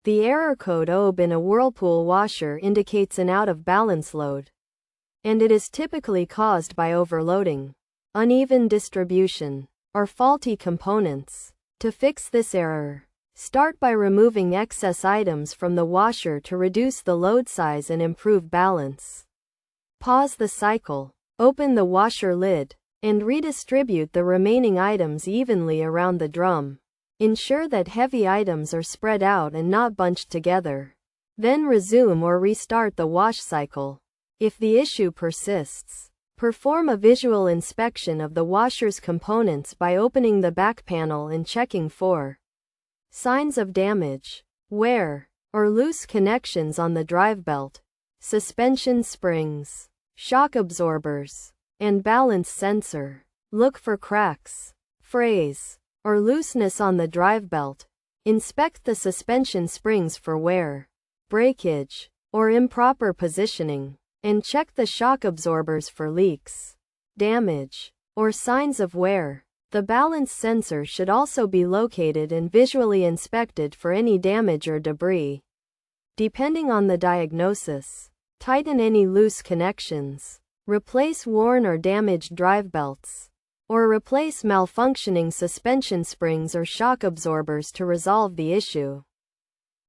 The error code OB in a Whirlpool washer indicates an out-of-balance load, and it is typically caused by overloading, uneven distribution, or faulty components. To fix this error, start by removing excess items from the washer to reduce the load size and improve balance. Pause the cycle, open the washer lid, and redistribute the remaining items evenly around the drum. Ensure that heavy items are spread out and not bunched together. Then resume or restart the wash cycle. If the issue persists, perform a visual inspection of the washer's components by opening the back panel and checking for signs of damage, wear, or loose connections on the drive belt, suspension springs, shock absorbers, and balance sensor. Look for cracks, frays, or looseness on the drive belt. Inspect the suspension springs for wear, breakage, or improper positioning, and check the shock absorbers for leaks, damage, or signs of wear. The balance sensor should also be located and visually inspected for any damage or debris. Depending on the diagnosis, tighten any loose connections, replace worn or damaged drive belts, or replace malfunctioning suspension springs or shock absorbers to resolve the issue.